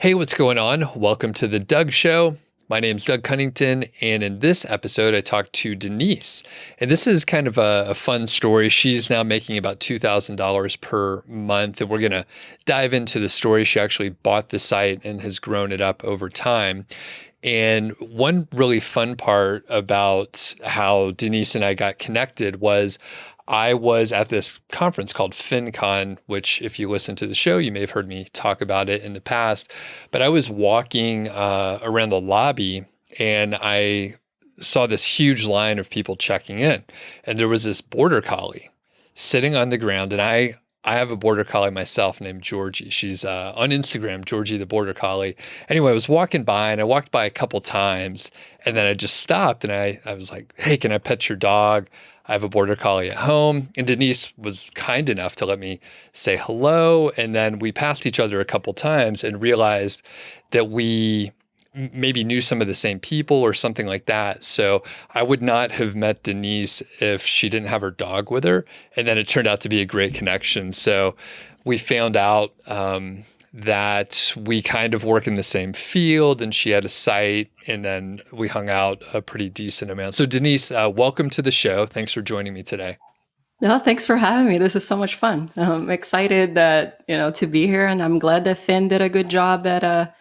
Hey, what's going on? Welcome to the Doug.Show. My name's Doug Cunnington, and in this episode, I talked to Denise. And this is kind of a fun story. She's now making about $2,000 per month, and we're going to dive into the story. She actually bought the site and has grown it up over time. And one really fun part about how Denise and I got connected was I was at this conference called FinCon, which, if you listen to the show, you may have heard me talk about it in the past. But I was walking around the lobby and I saw this huge line of people checking in. And there was this border collie sitting on the ground. And I have a border collie myself named Georgie. She's on Instagram, Georgie the border collie. Anyway, I was walking by and I walked by a couple times and then I just stopped and I was like, hey, can I pet your dog? I have a border collie at home. And Denise was kind enough to let me say hello. And then we passed each other a couple times and realized that we maybe knew some of the same people or something like that. So I would not have met Denise if she didn't have her dog with her. And then it turned out to be a great connection. So we found out that we kind of work in the same field and she had a site and then we hung out a pretty decent amount. So Denise, welcome to the show. Thanks for joining me today. No, thanks for having me. This is so much fun. I'm excited that, to be here, and I'm glad that Finn did a good job at,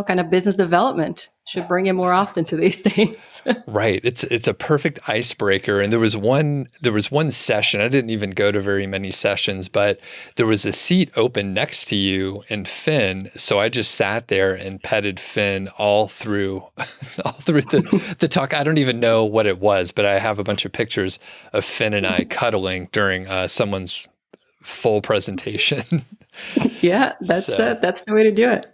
kind of business development. Should bring him more often to these things. Right. It's a perfect icebreaker. And there was one session. I didn't even go to very many sessions, but there was a seat open next to you and Finn. So I just sat there and petted Finn all through all through the talk. I don't even know what it was, but I have a bunch of pictures of Finn and I cuddling during someone's full presentation. Yeah, So that's the way to do it.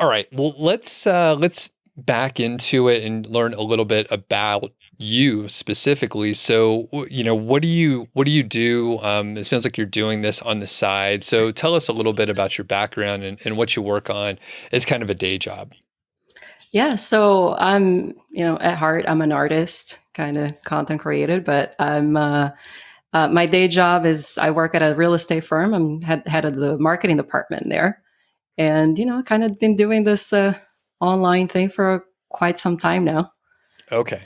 all right. Well, let's back into it and learn a little bit about you specifically. So, what do you do? It sounds like you're doing this on the side. So, tell us a little bit about your background and what you work on as kind of a day job. Yeah, so I'm, at heart, I'm an artist, kind of content creator, but my day job is I work at a real estate firm. I'm head of the marketing department there. And, kind of been doing this online thing for quite some time now. Okay.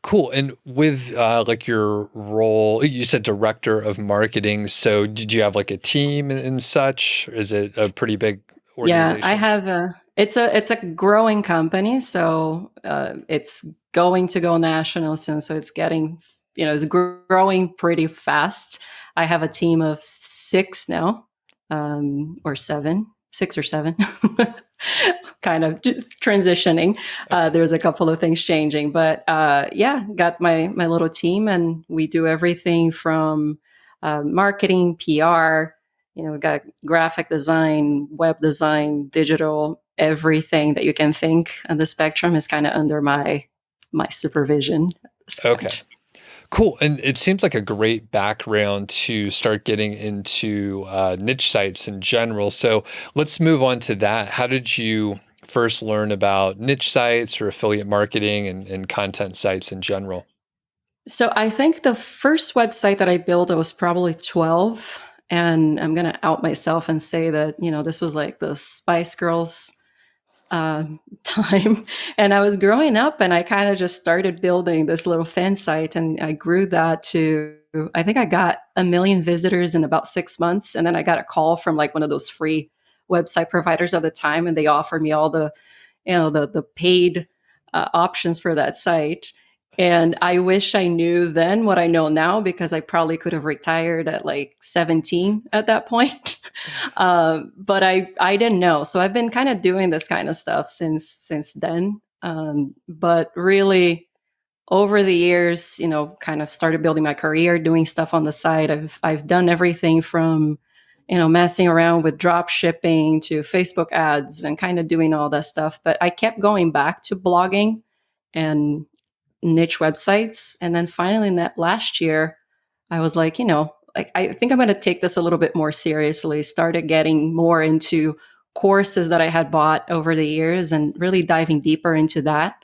Cool. And with like your role, you said director of marketing. So, did you have like a team and such? Is it a pretty big Yeah, I organization? have it's a growing company, so it's going to go national soon. So it's getting, it's growing pretty fast. I have a team of six now, or seven, 6 or 7, kind of transitioning. Okay. There's a couple of things changing, but yeah, got my little team, and we do everything from marketing, PR. We got graphic design, web design, digital, everything that you can think on the spectrum is kind of under my supervision at this Okay. point. Cool. And it seems like a great background to start getting into niche sites in general. So let's move on to that. How did you first learn about niche sites or affiliate marketing and content sites in general? So I think the first website that I built, I was probably 12. And I'm going to out myself and say that, this was like the Spice Girls uh, time. And I was growing up and I kind of just started building this little fan site, and I grew that to, I think I got 1 million visitors in about 6 months. And then I got a call from like one of those free website providers at the time, and they offered me all the paid options for that site. And I wish I knew then what I know now, because I probably could have retired at like 17 at that point. But I didn't know. So I've been kind of doing this kind of stuff since then. But really, over the years, kind of started building my career, doing stuff on the side. I've done everything from, messing around with drop shipping to Facebook ads and kind of doing all that stuff. But I kept going back to blogging and niche websites. And then finally, in that last year, I was like, like I think I'm going to take this a little bit more seriously. Started getting more into courses that I had bought over the years and really diving deeper into that.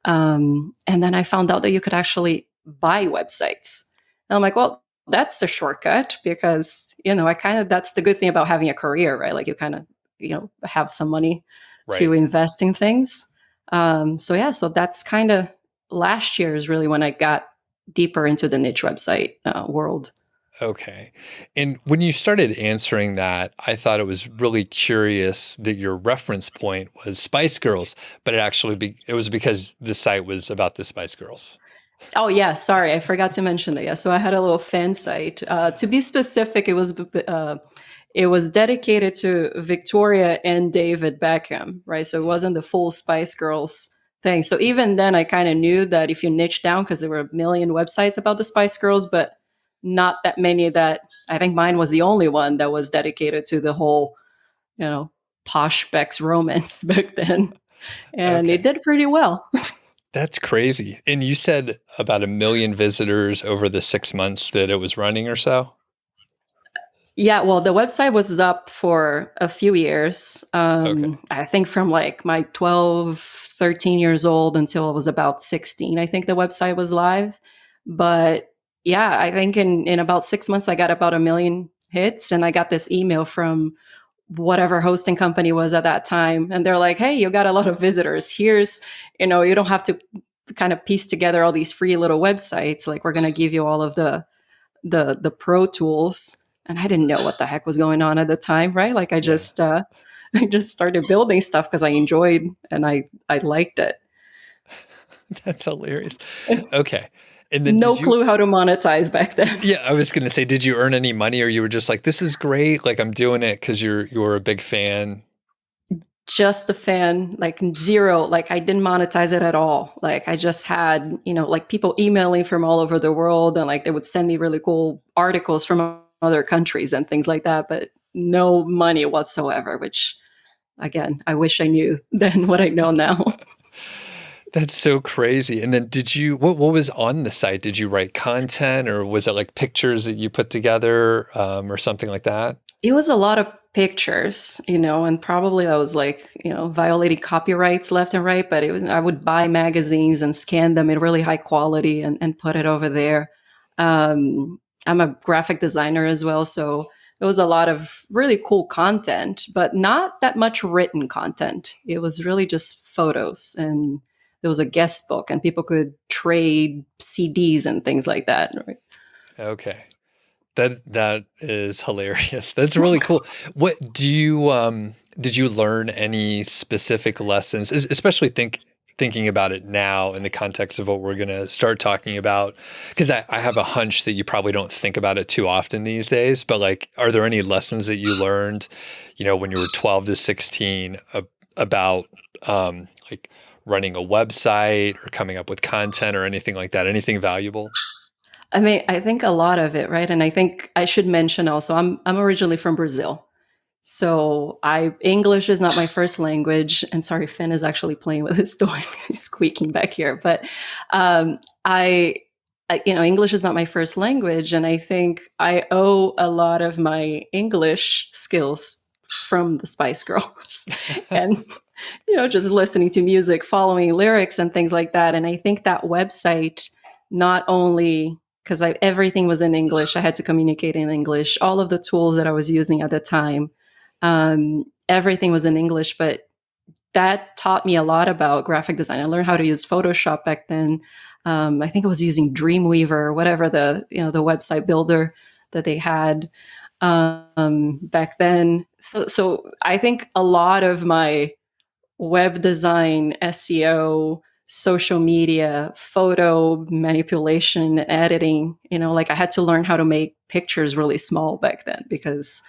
And then I found out that you could actually buy websites. And I'm like, well, that's a shortcut, because, I kind of, that's the good thing about having a career, right? Like you kind of, have some money to Right. invest in things. So yeah, so that's kind of last year is really when I got deeper into the niche website world. Okay. And when you started answering that, I thought it was really curious that your reference point was Spice Girls, but it was because the site was about the Spice Girls. Oh yeah, sorry, I forgot to mention that. Yeah, so I had a little fan site. To be specific, it was dedicated to Victoria and David Beckham, right? So it wasn't the full Spice Girls thing. So even then, I kind of knew that if you niche down, because there were a million websites about the Spice Girls, but not that many that I think mine was the only one that was dedicated to the whole, you know, posh Beck's romance back then, and it Okay. did pretty well. That's crazy. And you said about 1 million visitors over the 6 months that it was running or so? Yeah, well, the website was up for a few years. Okay. I think from like my 12, 13 years old until I was about 16, I think the website was live. But yeah, I think in about 6 months, I got about a million hits. And I got this email from whatever hosting company was at that time. And they're like, hey, you got a lot of visitors. Here's, you don't have to kind of piece together all these free little websites. Like, we're going to give you all of the pro tools, and I didn't know what the heck was going on at the time, right? Like I Yeah. just I just started building stuff because I enjoyed and I liked it. That's hilarious. Okay. And then No clue how to monetize back then. yeah, I was gonna say, did you earn any money or you were just like, this is great, like I'm doing it because you're a big fan? Just a fan, like zero, like I didn't monetize it at all. Like I just had, like people emailing from all over the world, and like they would send me really cool articles from other countries and things like that, but no money whatsoever, which again, I wish I knew then what I know now. That's so crazy. And then what was on the site? Did you write content or was it like pictures that you put together or something like that? It was a lot of pictures, and probably I was like, violating copyrights left and right, but I would buy magazines and scan them in really high quality and put it over there. I'm a graphic designer as well, so it was a lot of really cool content, but not that much written content. It was really just photos, and there was a guest book and people could trade CDs and things like that. Right? Okay. That is hilarious. That's really cool. What do you did you learn any specific lessons, especially thinking about it now in the context of what we're going to start talking about? Because I have a hunch that you probably don't think about it too often these days, but like, are there any lessons that you learned, when you were 12 to 16 about like running a website or coming up with content or anything like that? Anything valuable? I mean, I think a lot of it, right? And I think I should mention also, I'm originally from Brazil. So I English is not my first language, and sorry, Finn is actually playing with his toy. He's squeaking back here. But um, I, English is not my first language, and I think I owe a lot of my English skills from the Spice Girls, and just listening to music, following lyrics, and things like that. And I think that website not only because everything was in English, I had to communicate in English. All of the tools that I was using at the time, everything was in English, but that taught me a lot about graphic design. I learned how to use Photoshop back then. I think I was using Dreamweaver or whatever the website builder that they had back then. So I think a lot of my web design, SEO, social media, photo manipulation, editing, like I had to learn how to make pictures really small back then because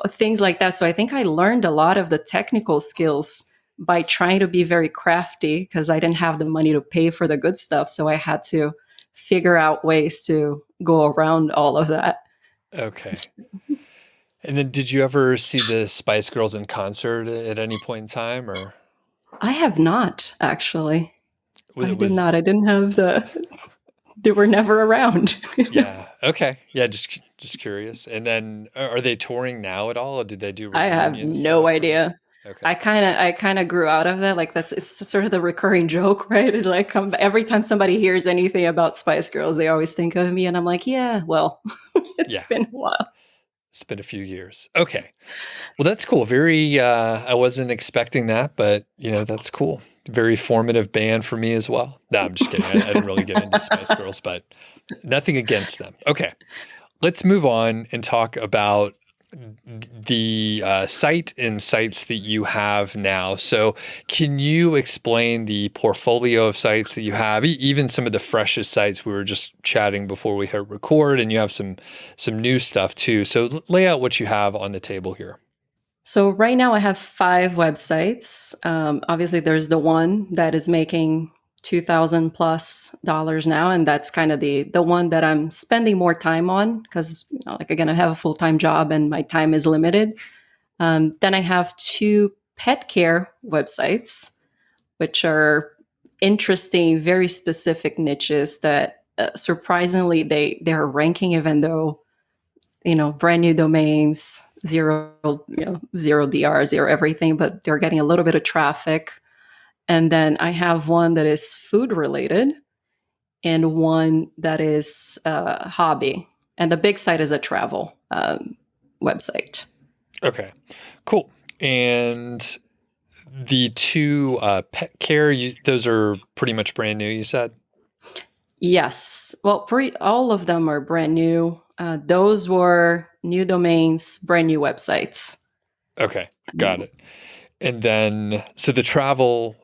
things like that. So I think I learned a lot of the technical skills by trying to be very crafty because I didn't have the money to pay for the good stuff. So I had to figure out ways to go around all of that. Okay. And then did you ever see the Spice Girls in concert at any point in time or I have not actually. was I it did was not. I didn't have they were never around. yeah, okay. Yeah, just curious. And then are they touring now at all or did they do I have reunion no stuff or idea. okay. I kind of grew out of that. Like it's sort of the recurring joke, right? It's like every time somebody hears anything about Spice Girls, they always think of me, and I'm like, yeah, well, it's Yeah. been a while. It's been a few years. Okay. Well, that's cool. Very, I wasn't expecting that, but that's cool. Very formative band for me as well. No, I'm just kidding. I didn't really get into Spice Girls, but nothing against them. Okay. Let's move on and talk about the site and sites that you have now. So, can you explain the portfolio of sites that you have, even some of the freshest sites? We were just chatting before we hit record, and you have some new stuff too. So, lay out what you have on the table here. So right now I have 5 websites. Obviously, there's the one that is making $2,000+ now, and that's kind of the one that I'm spending more time on because, like again, I have a full time job and my time is limited. Then I have 2 pet care websites, which are interesting, very specific niches that surprisingly they're ranking, even though brand new domains, zero, zero DR, zero everything, but they're getting a little bit of traffic. And then I have one that is food related and one that is hobby. And the big site is a travel website. Okay, cool. And the two pet care, those are pretty much brand new, you said? Yes. Well, all of them are brand new. Those were new domains, brand new websites. Okay, got it. And then, so the travel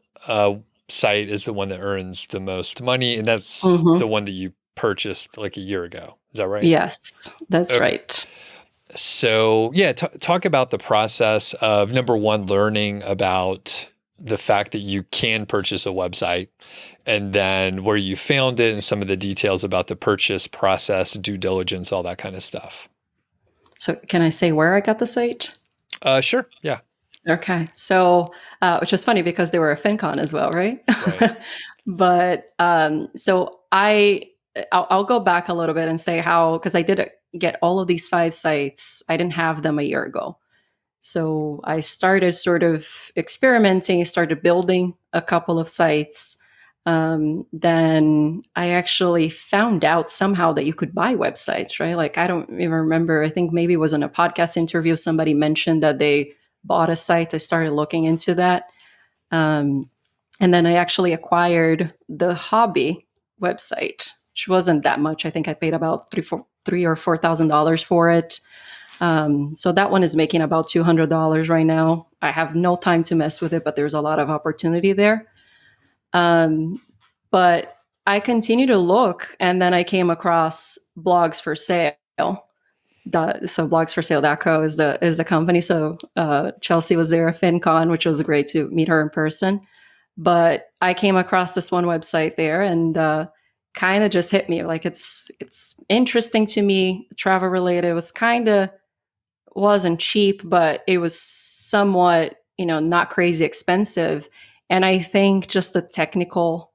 site is the one that earns the most money, and that's the Mhm. one that you purchased like a year ago. Is that right? Yes, that's Okay. right. So, yeah, talk about the process of number one, learning about the fact that you can purchase a website, and then where you found it and some of the details about the purchase process, due diligence, all that kind of stuff. So, can I say where I got the site? Sure. Yeah. Okay. So, which was funny because they were a FinCon as well, right? Right. But so I'll go back a little bit and say how, because I did get all of these 5 sites. I didn't have them a year ago. So I started sort of experimenting, started building a couple of sites. Then I actually found out somehow that you could buy websites, right? Like, I don't even remember. I think maybe it was in a podcast interview. Somebody mentioned that they bought a site. I started looking into that. Um, and then I actually acquired the hobby website, which wasn't that much. I think I paid about $3,000 or $4,000 for it. So that one is making about $200 right now. I have no time to mess with it, but there's a lot of opportunity there. But I continue to look, and then I came across Blogs for Sale. So blogsforsale.co is the company. So Chelsea was there at FinCon, which was great to meet her in person. But I came across this one website there, and kind of just hit me like it's interesting to me, travel related. It was kind of wasn't cheap, but it was somewhat, not crazy expensive. And I think just the technical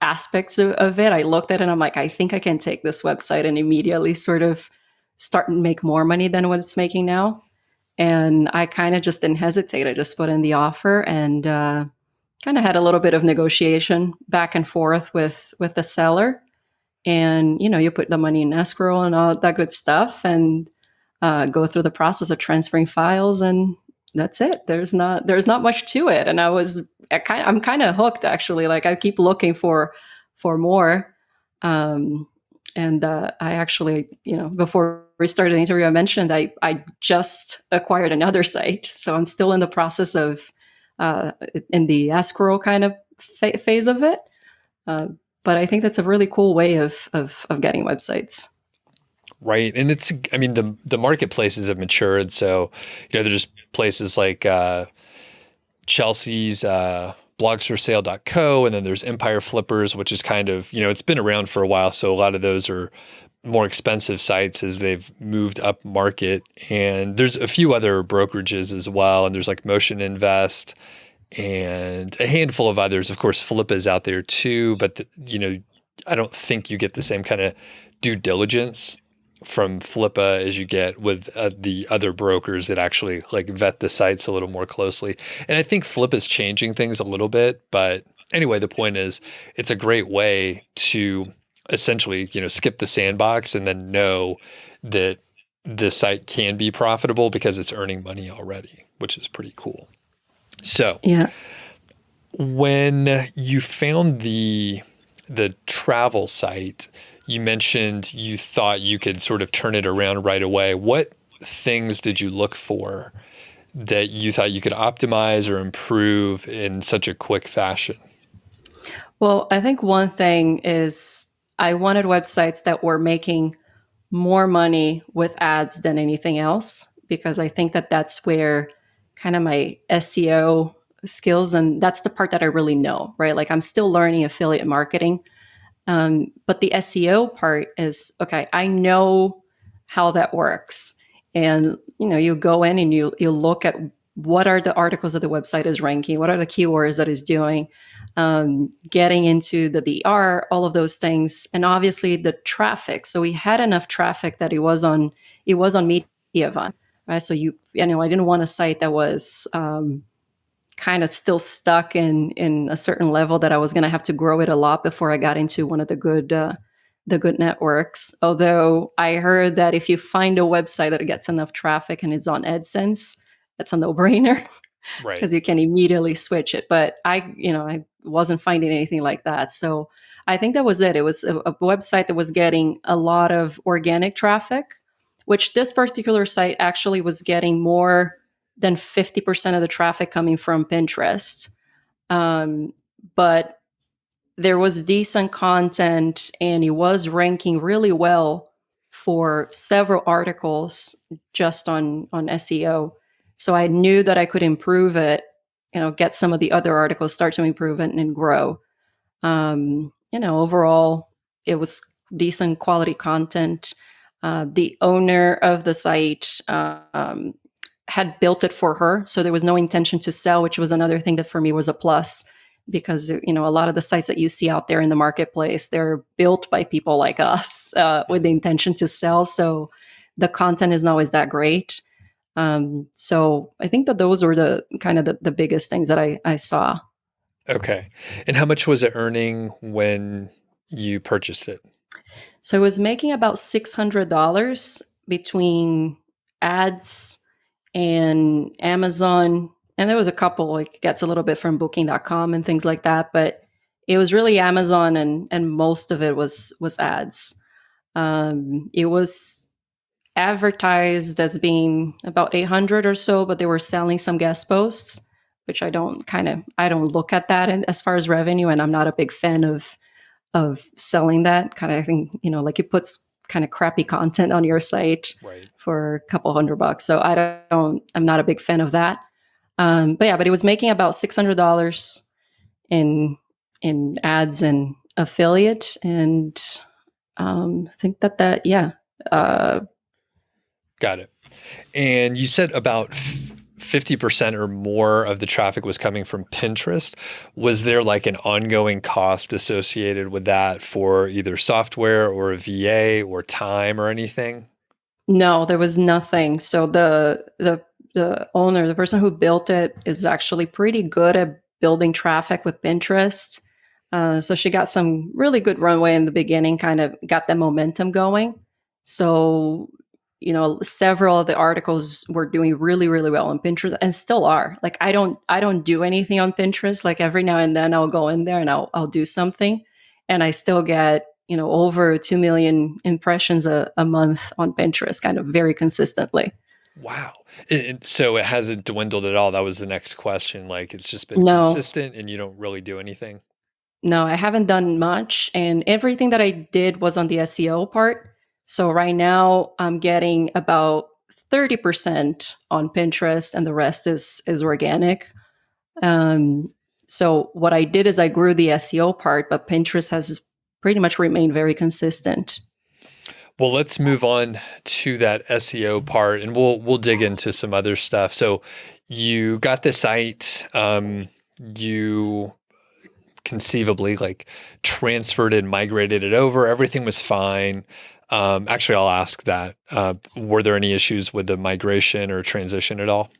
aspects of it, I looked at it and I'm like, I think I can take this website and immediately sort of start and make more money than what it's making now. And I kind of just didn't hesitate. I just put in the offer and kind of had a little bit of negotiation back and forth with the seller. And you put the money in escrow and all that good stuff, and go through the process of transferring files, and that's it. There's not much to it. And I'm kind of hooked, actually. Like, I keep looking for more. And I actually, before we started the interview, I mentioned I just acquired another site, so I'm still in the process of in the escrow kind of phase of it. But I think that's a really cool way of getting websites. Right. And I mean, the marketplaces have matured. So, there's places like Chelsea's blogsforsale.co, and then there's Empire Flippers, which is kind of, it's been around for a while. So a lot of those are more expensive sites as they've moved up market. And there's a few other brokerages as well. And there's like Motion Invest and a handful of others. Of course, Flip is out there too, but I don't think you get the same kind of due diligence from Flippa as you get with the other brokers that actually like vet the sites a little more closely. And I think Flip is changing things a little bit, but anyway, the point is it's a great way to essentially, skip the sandbox and then know that the site can be profitable because it's earning money already, which is pretty cool. So Yeah. when you found the travel site, you mentioned you thought you could sort of turn it around right away. What things did you look for that you thought you could optimize or improve in such a quick fashion? Well, I think one thing is I wanted websites that were making more money with ads than anything else, because I think that that's where kind of my SEO skills, and that's the part that I really know, right? Like I'm still learning affiliate marketing. But the SEO part is okay. I know how that works, and you go in and you look at what are the articles that the website is ranking, what are the keywords that is doing, getting into the DR, all of those things, and obviously the traffic. So we had enough traffic that it was on Mediavine, right? So I didn't want a site that was kind of still stuck in a certain level that I was going to have to grow it a lot before I got into one of the good networks. Although I heard that if you find a website that gets enough traffic and it's on AdSense, that's a no-brainer Right. because you can immediately switch it. But I wasn't finding anything like that. So I think that was it. It was a website that was getting a lot of organic traffic, which this particular site actually was getting more than 50% of the traffic coming from Pinterest. Um, but there was decent content and it was ranking really well for several articles just on SEO. So I knew that I could improve it, get some of the other articles, start to improve it and grow. Overall, it was decent quality content. The owner of the site had built it for her, so there was no intention to sell, which was another thing that for me was a plus, because a lot of the sites that you see out there in the marketplace, they're built by people like us with the Mhm. intention to sell. So the content isn't always that great. So I think that those were the kind of the biggest things that I saw. Okay. And how much was it earning when you purchased it? So I was making about $600 between ads and Amazon. And there was a couple, like gets a little bit from booking.com and things like that. But it was really Amazon, and most of it was ads. It was advertised as being about 800 or so, but they were selling some guest posts, which I don't look at that as far as revenue. And I'm not a big fan of selling that kind of thing, like it puts kind of crappy content on your site Right. for a couple $100. So I'm not a big fan of that. But it was making about $600 in ads and affiliate. And I think yeah. Okay. Uh, Got it. And you said about 50% or more of the traffic was coming from Pinterest. Was there like an ongoing cost associated with that for either software or a VA or time or anything? no, there was nothing. So the owner, the person who built it, is actually pretty good at building traffic with Pinterest. So she got some really good runway in the beginning, kind of got that momentum going. So, several of the articles were doing really, really well on Pinterest and still are. Like I don't do anything on Pinterest. Like every now and then I'll go in there and I'll do something, and I still get, over 2 million impressions a month on Pinterest, kind of very consistently. Wow. So it hasn't dwindled at all. That was the next question. Like it's just been No, consistent and you don't really do anything. no, I haven't done much. And everything that I did was on the SEO part. So right now I'm getting about 30% on Pinterest and the rest is organic. Um, so what I did is I grew the SEO part, but Pinterest has pretty much remained very consistent. Well, let's move on to that SEO part and we'll dig into some other stuff. So you got the site, you conceivably like transferred it, migrated it over. Everything was fine. Actually, I'll ask that. Were there any issues with the migration or transition at all?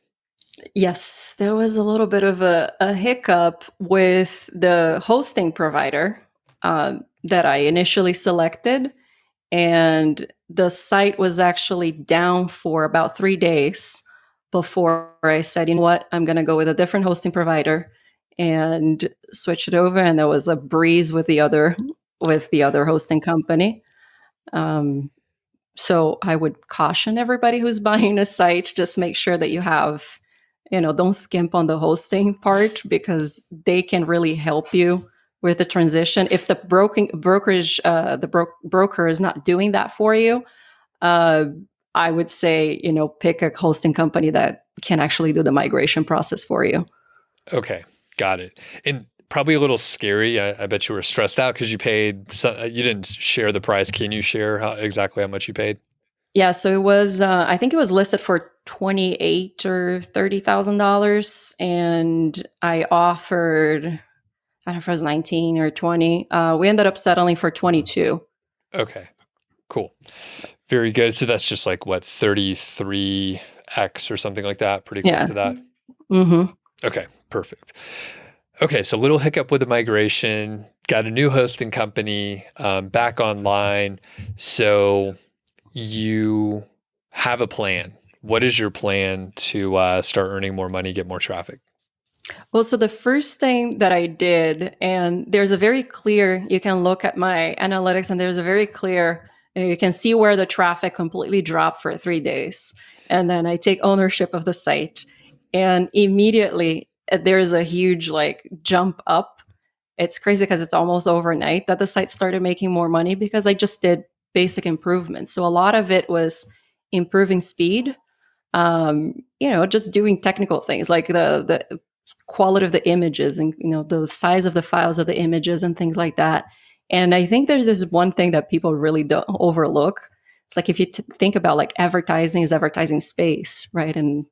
Yes, there was a little bit of a hiccup with the hosting provider that I initially selected. And the site was actually down for about 3 days before I said, you know what, I'm going to go with a different hosting provider and switch it over. And there was a breeze with the other hosting company. Um, so I would caution everybody who's buying a site, just make sure that you have, don't skimp on the hosting part because they can really help you with the transition. If the broker is not doing that for you, uh, I would say, pick a hosting company that can actually do the migration process for you. Okay, got it. And probably a little scary. I bet you were stressed out because you didn't share the price. Can you share exactly how much you paid? Yeah, so it was. I think it was listed for $28,000 or $30,000, and I offered. I don't know if it was 19 or 20. We ended up settling for 22. Okay, cool. Very good. So that's just like what, 33x or something like that, pretty close Yeah. to that. Mm-hmm. Okay, perfect. Okay, so little hiccup with the migration, got a new hosting company, back online. So you have a plan. What is your plan to start earning more money, get more traffic? Well, so the first thing that I did, and there's a very clear, you can look at my analytics and there's a very clear, you can see where the traffic completely dropped for 3 days. And then I take ownership of the site and immediately there's a huge like jump up. It's crazy because it's almost overnight that the site started making more money because I just did basic improvements. So a lot of it was improving speed, just doing technical things like the quality of the images and the size of the files of the images and things like that. And I think there's this one thing that people really don't overlook. It's like if you think about like advertising is advertising space, right? And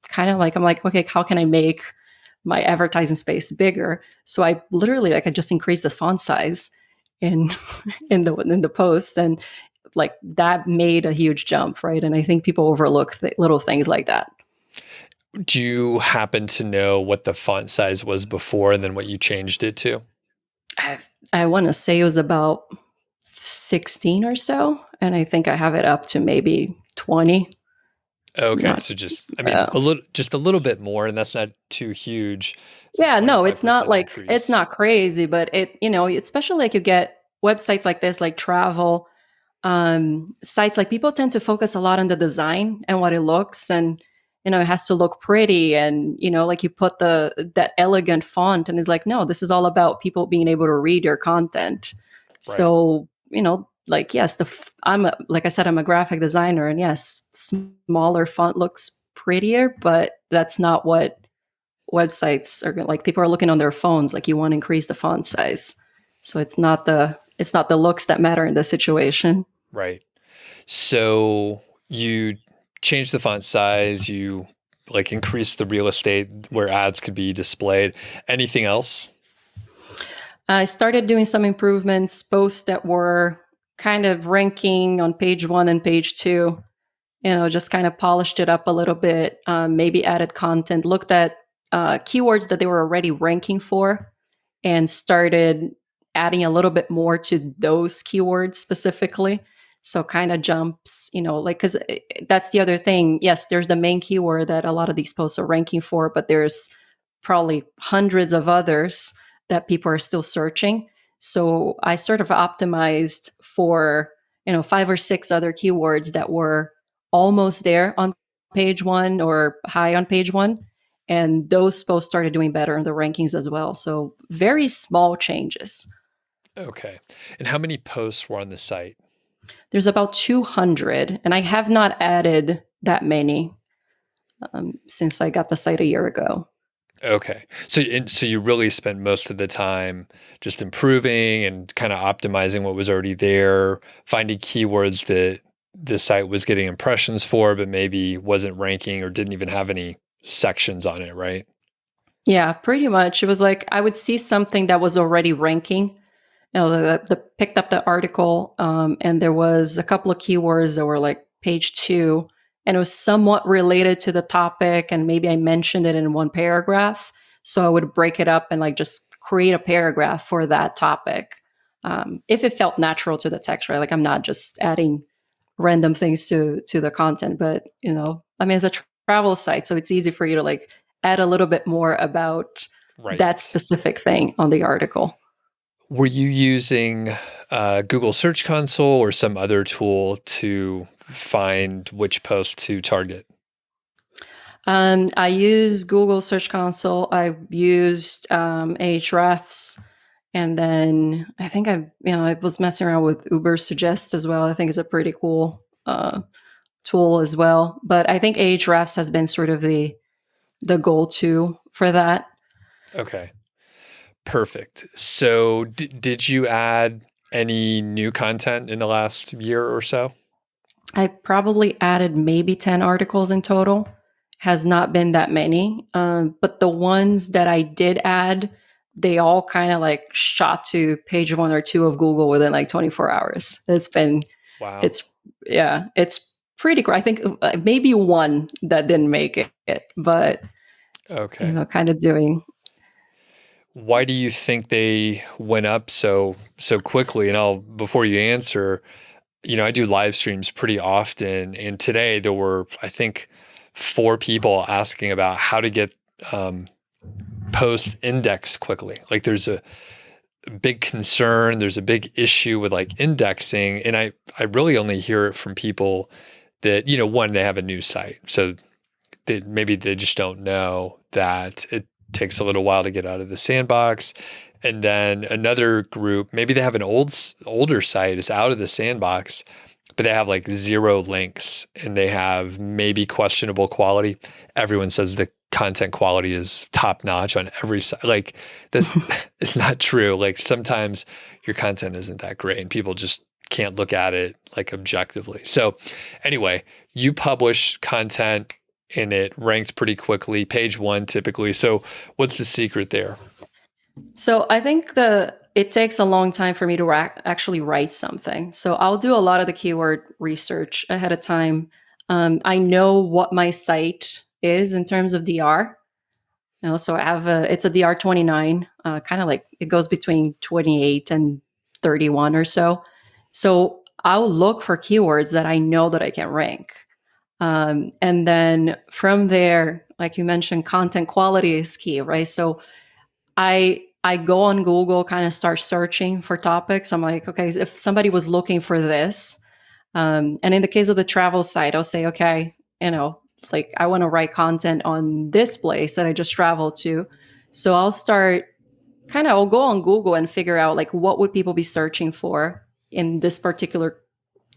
kind of like I'm like, okay, how can I make my advertising space bigger? So I literally like I just increased the font size in in the post, and like that made a huge jump, right? And I think people overlook little things like that. Do you happen to know what the font size was before and then what you changed it to? I, I want to say it was about 16 or so, and I think I have it up to maybe 20. Okay, Not so just a little bit more, and that's not too huge. It's a Yeah, no, it's not 25% like it's increase. not crazy, but especially like you get websites like this, like travel sites, like people tend to focus a lot on the design and what it looks, and it has to look pretty, and like you put that elegant font, and it's like, no, this is all about people being able to read your content. Right. So like yes, like I said, I'm a graphic designer, and yes, smaller font looks prettier, but that's not what websites are like. People are looking on their phones, like you want to increase the font size, so it's not the looks that matter in this situation. Right. So you change the font size, you like increase the real estate where ads could be displayed. Anything else? I started doing some improvements, posts that were kind of ranking on page one and page two. Just kind of polished it up a little bit, maybe added content, looked at keywords that they were already ranking for, and started adding a little bit more to those keywords specifically. So kind of jumps, like, because that's the other thing. Yes, there's the main keyword that a lot of these posts are ranking for, but there's probably hundreds of others that people are still searching. So I sort of optimized for, 5 or 6 other keywords that were almost there on page one or high on page one. And those posts started doing better in the rankings as well. So very small changes. Okay. And how many posts were on the site? There's about 200, and I have not added that many since I got the site a year ago. Okay. So you really spent most of the time just improving and kind of optimizing what was already there, finding keywords that the site was getting impressions for, but maybe wasn't ranking or didn't even have any sections on it, right? Yeah, pretty much. It was like I would see something that was already ranking. Picked up the article, and there was a couple of keywords that were like page two, and it was somewhat related to the topic, and maybe I mentioned it in one paragraph. So I would break it up and like just create a paragraph for that topic, if it felt natural to the text, right? Like I'm not just adding random things to the content. But I mean, it's a travel site, so it's easy for you to like add a little bit more about that Right. specific thing on the article. Were you using Google Search Console or some other tool to find which post to target? I use Google Search Console. I used Ahrefs, and then I think I was messing around with Uber Suggest as well. I think it's a pretty cool tool as well. But I think Ahrefs has been sort of the go-to for that. Okay, perfect. So did you add any new content in the last year or so? I probably added maybe 10 articles in total. Has not been that many. But the ones that I did add, they all kind of like shot to page 1 or 2 of Google within like 24 hours. Wow. It's, yeah, it's pretty cool. I think maybe one that didn't make it, but, Okay. kind of doing. Why do you think they went up so quickly? And before you answer, I do live streams pretty often, and today there were, I think, 4 people asking about how to get post index quickly. Like there's a big concern, there's a big issue with like indexing, and I really only hear it from people that, one, they have a new site, so maybe they just don't know that it takes a little while to get out of the sandbox. And then another group, maybe they have an older site, it's out of the sandbox, but they have like 0 links and they have maybe questionable quality. Everyone says the content quality is top notch on every site. Like that's it's not true. Like sometimes your content isn't that great and people just can't look at it like objectively. So anyway, you publish content and it ranked pretty quickly, page 1 typically. So what's the secret there? So I think it takes a long time for me to actually write something. So I'll do a lot of the keyword research ahead of time. I know what my site is in terms of DR. So it's a DR 29, kind of like it goes between 28 and 31 or so. So I'll look for keywords that I know that I can rank. And then from there, like you mentioned, content quality is key, right? So I go on Google, kind of start searching for topics. I'm like, okay, if somebody was looking for this, and in the case of the travel site, I'll say, okay, like I want to write content on this place that I just traveled to. So I'll go on Google and figure out like what would people be searching for in this particular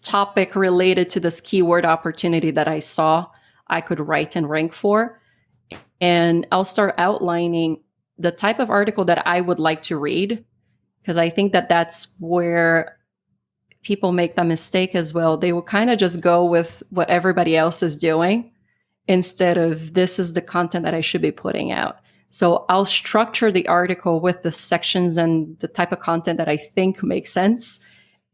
topic related to this keyword opportunity that I saw I could write and rank for. And I'll start outlining the type of article that I would like to read, because I think that that's where people make the mistake as well. They will kind of just go with what everybody else is doing instead of this is the content that I should be putting out. So I'll structure the article with the sections and the type of content that I think makes sense.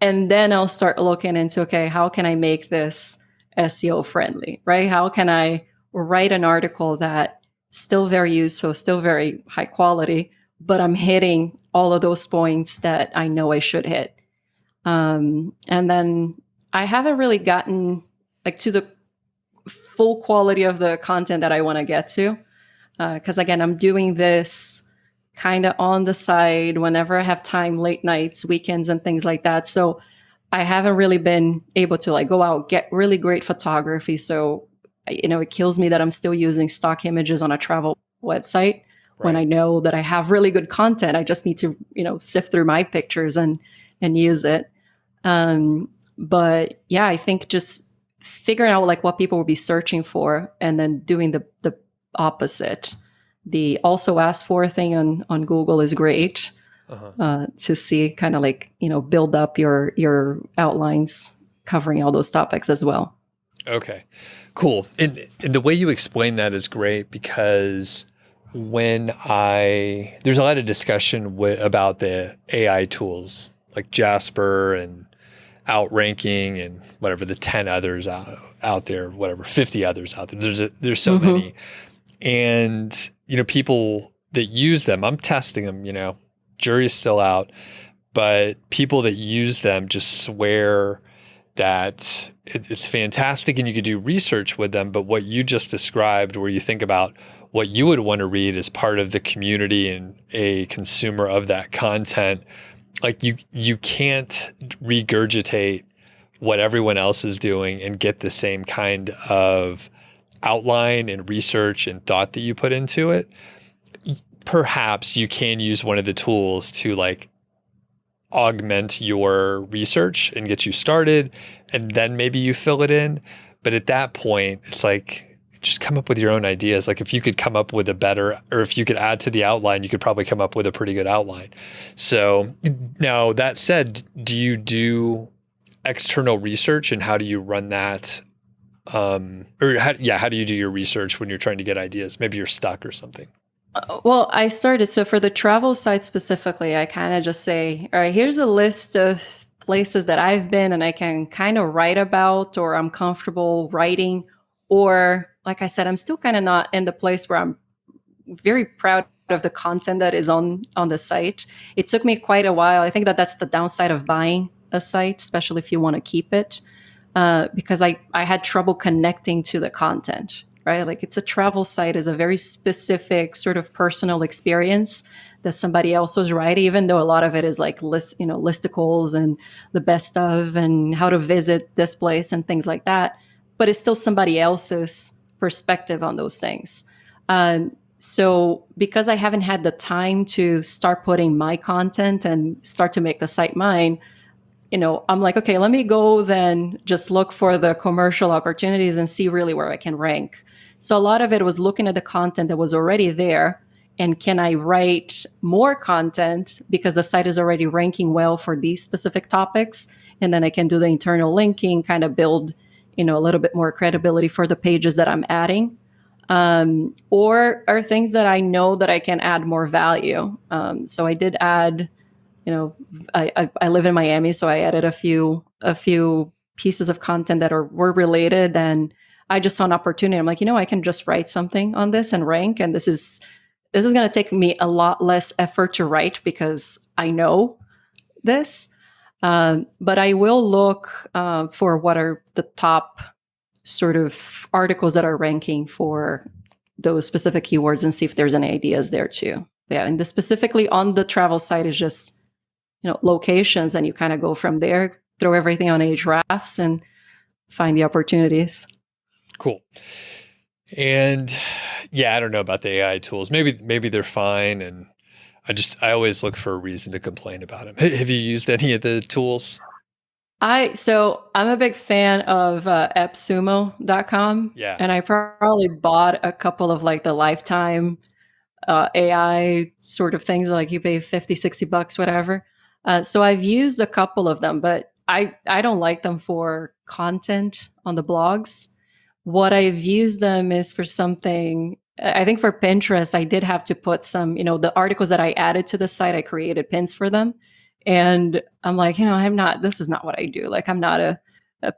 And then I'll start looking into, okay, how can I make this SEO friendly, right? How can I write an article that still very useful, still very high quality, but I'm hitting all of those points that I know I should hit. And then I haven't really gotten like to the full quality of the content that I want to get to. Because again, I'm doing this kind of on the side whenever I have time, late nights, weekends, and things like that. So I haven't really been able to like go out, get really great photography. So, it kills me that I'm still using stock images on a travel website when I Right. know that I have really good content. I just need to, sift through my pictures and use it. But yeah, I think just figuring out like what people will be searching for and then doing the opposite. The also ask for thing on Google is great Uh-huh. to see kind of like, build up your outlines covering all those topics as well. Okay, cool. And the way you explain that is great because there's a lot of discussion about the AI tools like Jasper and outranking and whatever the 10 others out there, whatever 50 others out there. There's so Mm-hmm. many, and people that use them, I'm testing them. Jury's still out, but people that use them just swear that it's fantastic, and you could do research with them. But what you just described, where you think about what you would want to read as part of the community and a consumer of that content, like you can't regurgitate what everyone else is doing and get the same kind of outline and research and thought that you put into it. Perhaps you can use one of the tools to like augment your research and get you started, and then maybe you fill it in. But at that point, it's like, just come up with your own ideas. Like if you could come up with a better, or if you could add to the outline, you could probably come up with a pretty good outline. So now that said, do you do external research, and how do you run that? How do you do your research when you're trying to get ideas? Maybe you're stuck or something. Well, I started, so for the travel site specifically, I kind of just say, all right, here's a list of places that I've been and I can kind of write about, or I'm comfortable writing. Or, like I said, I'm still kind of not in the place where I'm very proud of the content that is on the site. It took me quite a while. I think that that's the downside of buying a site, especially if you want to keep it, because I had trouble connecting to the content, right? Like it's a travel site, is a very specific sort of personal experience that somebody else was writing, even though a lot of it is like listicles and the best of and how to visit this place and things like that. But it's still somebody else's perspective on those things. So because I haven't had the time to start putting my content and start to make the site mine, I'm like, okay, let me go then just look for the commercial opportunities and see really where I can rank. So a lot of it was looking at the content that was already there, and can I write more content because the site is already ranking well for these specific topics, and then I can do the internal linking, kind of build, a little bit more credibility for the pages that I'm adding. Or are things that I know that I can add more value. So I did add, I live in Miami, so I added a few pieces of content that were related, and I just saw an opportunity. I'm like, I can just write something on this and rank, and this is going to take me a lot less effort to write because I know this. But I will look for what are the top sort of articles that are ranking for those specific keywords and see if there's any ideas there too. Yeah, and specifically on the travel site is just locations, and you kind of go from there, throw everything on Ahrefs and find the opportunities. Cool. And yeah, I don't know about the AI tools. Maybe they're fine, and I always look for a reason to complain about them. Have you used any of the tools? So I'm a big fan of appsumo.com. Yeah. And I probably bought a couple of like the lifetime AI sort of things, like you pay 50, $60, whatever. So I've used a couple of them, but I don't like them for content on the blogs. What I've used them is for something. I think for Pinterest, I did have to put some, the articles that I added to the site, I created pins for them. And I'm like, this is not what I do. Like, I'm not a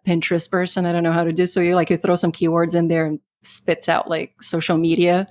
Pinterest person. I don't know how to do. So you throw some keywords in there and spits out like social media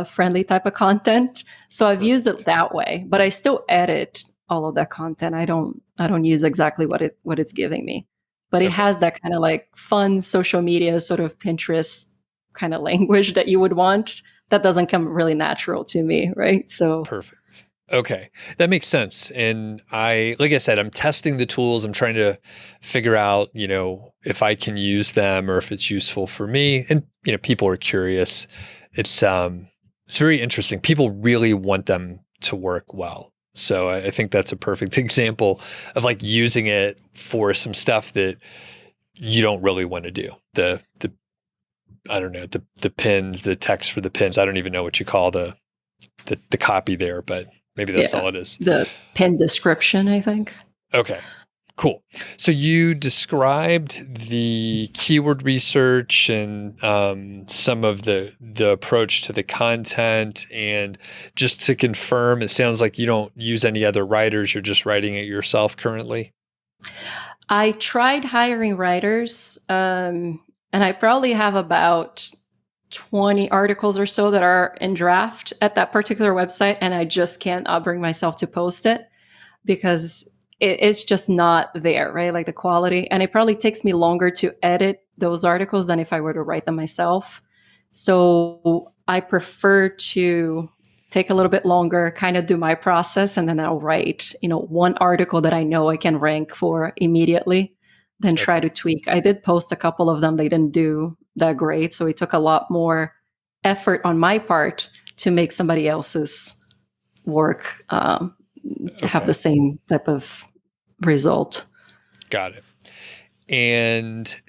friendly type of content. So I've used it that way, but I still edit all of that content. I don't use exactly what it's giving me, but it has that kind of like fun social media sort of Pinterest kind of language that you would want. That doesn't come really natural to me, right? So perfect. Okay, that makes sense. And like I said, I'm testing the tools. I'm trying to figure out, if I can use them or if it's useful for me. And people are curious. It's very interesting. People really want them to work well. So I think that's a perfect example of like using it for some stuff that you don't really want to do. I don't know, the pins, the text for the pins. I don't even know what you call the copy there, but maybe that's all it is. The pin description, I think. Okay, cool. So you described the keyword research and some of the approach to the content. And just to confirm, it sounds like you don't use any other writers. You're just writing it yourself currently. I tried hiring writers, and I probably have about 20 articles or so that are in draft at that particular website, and I just can't bring myself to post it because it's just not there, right? Like the quality. And it probably takes me longer to edit those articles than if I were to write them myself. So I prefer to take a little bit longer, kind of do my process, and then I'll write, one article that I know I can rank for immediately, then try Okay. to tweak. I did post a couple of them. They didn't do that great. So it took a lot more effort on my part to make somebody else's work have the Okay. same type of result. Got it. And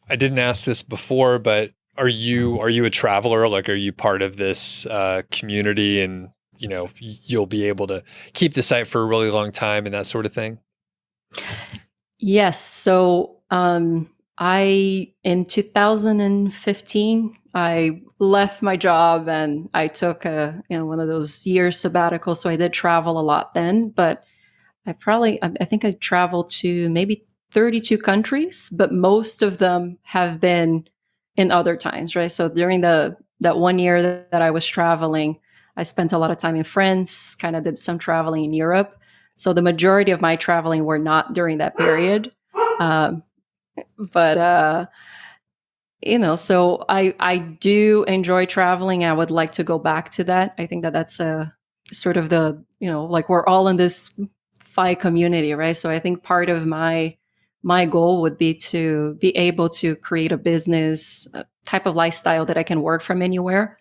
I didn't ask this before, but are you a traveler? Like, are you part of this community, and you'll be able to keep the site for a really long time and that sort of thing? Yes. So I, in 2015, I left my job and I took one of those year sabbaticals. So I did travel a lot then, but I think I traveled to maybe 32 countries, but most of them have been in other times, right? So during that one year that I was traveling, I spent a lot of time in France, kind of did some traveling in Europe. So the majority of my traveling were not during that period. Um, but so I do enjoy traveling. I would like to go back to that. I think that that's a sort of the, like we're all in this FI community, right? So I think part of my goal would be to be able to create a business type of lifestyle that I can work from anywhere,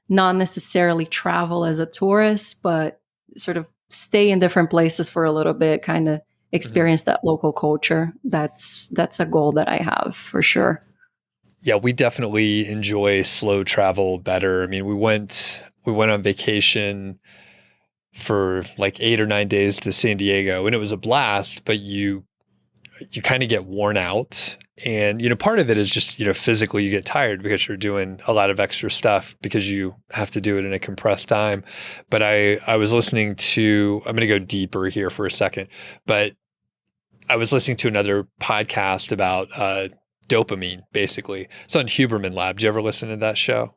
not necessarily travel as a tourist, but sort of stay in different places for a little bit, kind of Mhm. experience that local culture. That's a goal that I have for sure. Yeah, we definitely enjoy slow travel better. I mean, we went on vacation for like 8 or 9 days to San Diego, and it was a blast, but you kind of get worn out. And, part of it is just, physically you get tired because you're doing a lot of extra stuff because you have to do it in a compressed time. But I was listening to, I'm going to go deeper here for a second, but I was listening to another podcast about dopamine, basically. It's on Huberman Lab. Do you ever listen to that show?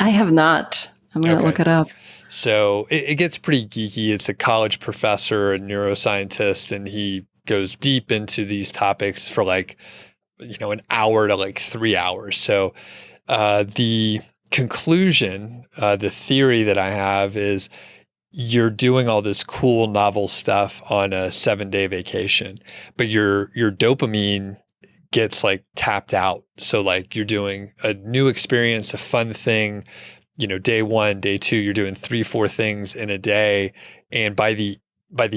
I have not. I'm going to Okay. look it up. So it gets pretty geeky. It's a college professor, a neuroscientist, and he goes deep into these topics for like, an hour to like 3 hours. So the conclusion, the theory that I have is you're doing all this cool novel stuff on a 7-day vacation, but your dopamine gets like tapped out. So like you're doing a new experience, a fun thing, day one, day two, you're doing 3, 4 things in a day. And by the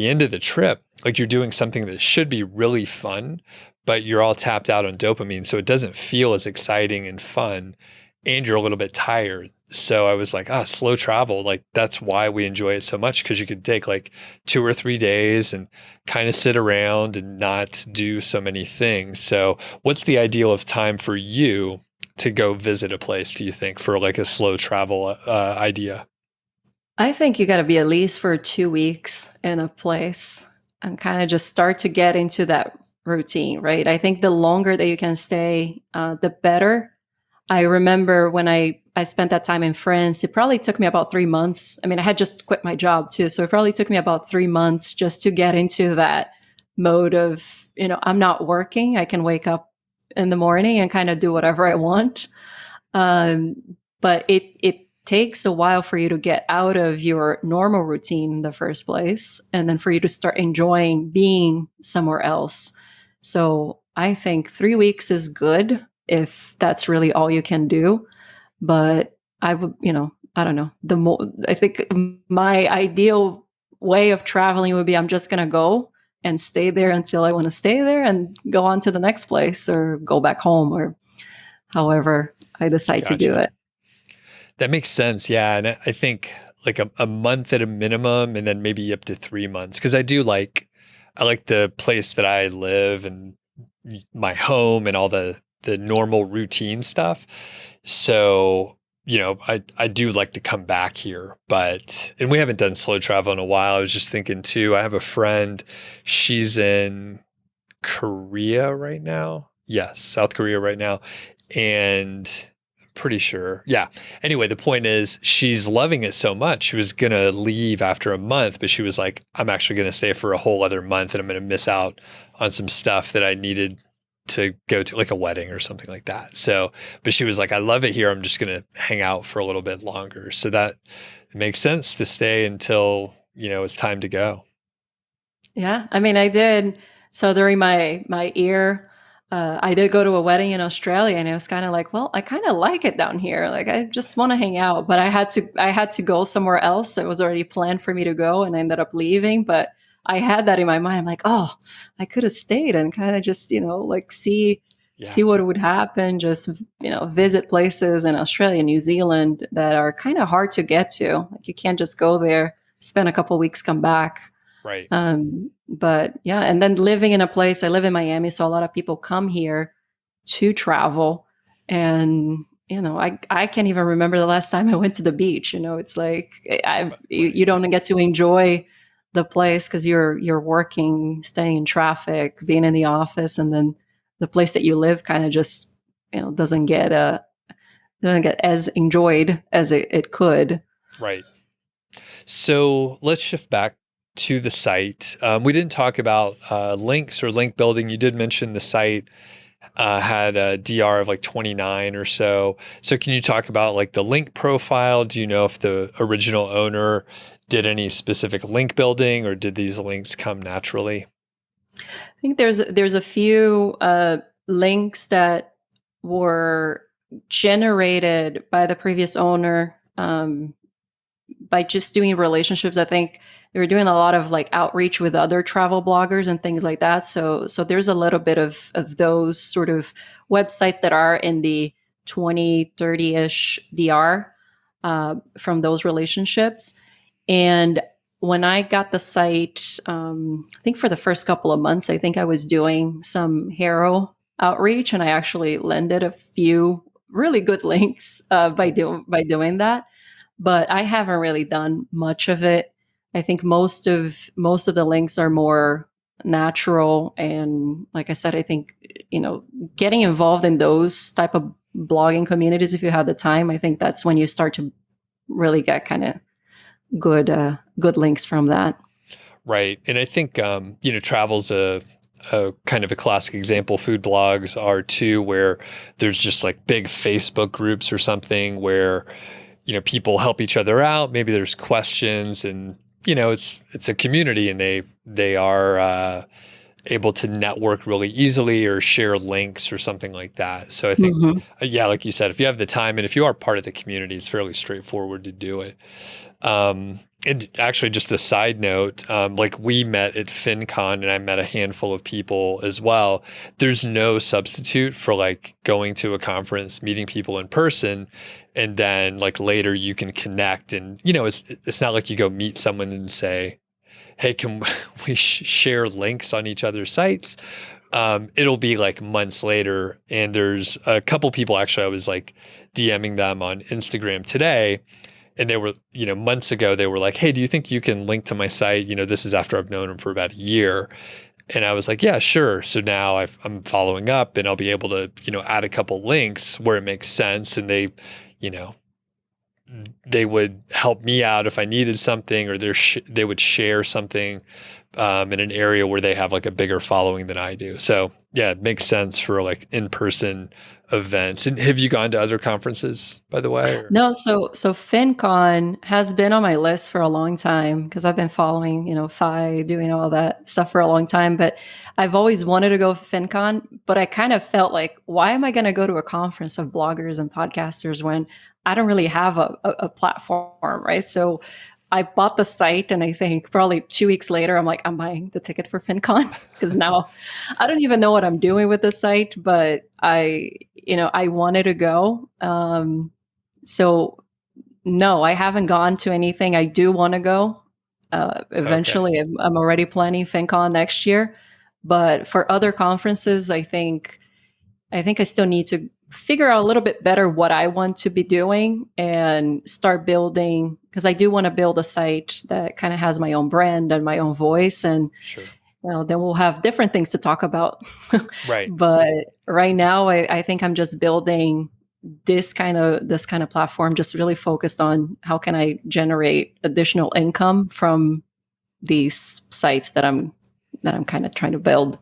end of the trip, like you're doing something that should be really fun, but you're all tapped out on dopamine. So it doesn't feel as exciting and fun. And you're a little bit tired. So I was like, slow travel. Like that's why we enjoy it so much, because you could take like 2 or 3 days and kind of sit around and not do so many things. So what's the ideal of time for you to go visit a place, do you think, for like a slow travel idea? I think you got to be at least for 2 weeks in a place and kind of just start to get into that routine, right? I think the longer that you can stay, the better. I remember when I spent that time in France, it probably took me about 3 months. I mean, I had just quit my job too. So it probably took me about 3 months just to get into that mode of, I'm not working. I can wake up in the morning and kind of do whatever I want. Um, but it takes a while for you to get out of your normal routine in the first place, and then for you to start enjoying being somewhere else. So I think 3 weeks is good if that's really all you can do. But I would, I don't know. I think my ideal way of traveling would be I'm just gonna go and stay there until I want to stay there and go on to the next place or go back home or however I decide to do Gotcha. it. That makes sense. Yeah. And I think like a month at a minimum, and then maybe up to 3 months. Cause I like the place that I live and my home and all the normal routine stuff. So, I do like to come back here, and we haven't done slow travel in a while. I was just thinking too, I have a friend, she's in Korea right now. Yes, South Korea right now. And Pretty sure. Yeah. Anyway, the point is she's loving it so much. She was going to leave after a month, but she was like, I'm actually going to stay for a whole other month and I'm going to miss out on some stuff that I needed to go to, like a wedding or something like that. So, but she was like, I love it here. I'm just going to hang out for a little bit longer. So that makes sense to stay until, it's time to go. Yeah, I mean, I did. So during my year, I did go to a wedding in Australia, and it was kind of like, well, I kind of like it down here. Like, I just want to hang out, but I had to go somewhere else. It was already planned for me to go, and I ended up leaving. But I had that in my mind. I'm like, oh, I could have stayed and kind of just like see Yeah. what would happen. Just visit places in Australia, New Zealand that are kind of hard to get to. Like, you can't just go there, spend a couple weeks, come back. Right. But yeah, and then living in a place, I live in Miami, so a lot of people come here to travel. And, I can't even remember the last time I went to the beach. It's like you Right. don't get to enjoy the place because you're working, staying in traffic, being in the office, and then the place that you live kind of just, doesn't get as enjoyed as it could. Right. So let's shift back to the site. We didn't talk about links or link building. You did mention the site had a DR of like 29 or so. So can you talk about like the link profile? Do you know if the original owner did any specific link building or did these links come naturally? I think there's a few links that were generated by the previous owner, by just doing relationships. I think they were doing a lot of like outreach with other travel bloggers and things like that. So there's a little bit of those sort of websites that are in the 20, 30-ish DR, from those relationships. And when I got the site, I think for the first couple of months, I think I was doing some Hero outreach, and I actually landed a few really good links by doing that. But I haven't really done much of it. I think most of the links are more natural, and like I said, I think getting involved in those type of blogging communities, if you have the time, I think that's when you start to really get kind of good links from that. Right. And I think, travel's a kind of a classic example. Food blogs are too, where there's just like big Facebook groups or something where, people help each other out. Maybe there's questions and, it's a community and they are able to network really easily or share links or something like that. So I think, Hmm. yeah, like you said, if you have the time and if you are part of the community, it's fairly straightforward to do it. And actually, just a side note, like we met at FinCon and I met a handful of people as well. There's no substitute for like going to a conference, meeting people in person, and then like later you can connect. And it's not like you go meet someone and say, "Hey, can we share links on each other's sites?" It'll be like months later, and there's a couple people actually. I was like DMing them on Instagram today and they were, months ago, they were like, "Hey, do you think you can link to my site? This is after I've known them for about a year." And I was like, "Yeah, sure." So now I'm following up and I'll be able to, add a couple links where it makes sense. And you know, they would help me out if I needed something or they would share something in an area where they have like a bigger following than I do. So yeah, it makes sense for like in-person events. And have you gone to other conferences, by the way? Or? No, so FinCon has been on my list for a long time because I've been following, Fi, doing all that stuff for a long time. But I've always wanted to go FinCon, but I kind of felt like, why am I going to go to a conference of bloggers and podcasters when I don't really have a platform, right? So I bought the site, and I think probably 2 weeks later, I'm like, I'm buying the ticket for FinCon because now I don't even know what I'm doing with the site, but I wanted to go. So no, I haven't gone to anything. I do want to go. Okay, Eventually, I'm already planning FinCon next year. But for other conferences, I think I still need to figure out a little bit better what I want to be doing and start building, because I do want to build a site that kind of has my own brand and my own voice. And sure. then we'll have different things to talk about. Right. But right now, I think I'm just building this kind of platform just really focused on how can I generate additional income from these sites that I'm kind of trying to build.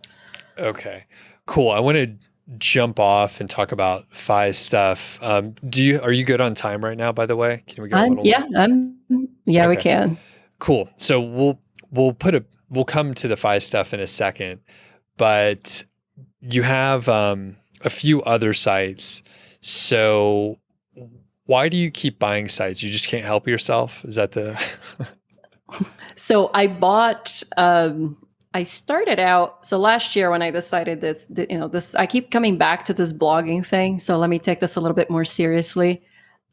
Okay, cool. I want to jump off and talk about Fi stuff. Are you good on time right now, by the way? Can we go a I'm little? yeah, I'm yeah, we Okay, can. cool. So we'll come to the Fi stuff in a second, but you have a few other sites. So why do you keep buying sites? You just can't help yourself? Is that the So I started out, so last year when I decided this, I keep coming back to this blogging thing. So let me take this a little bit more seriously.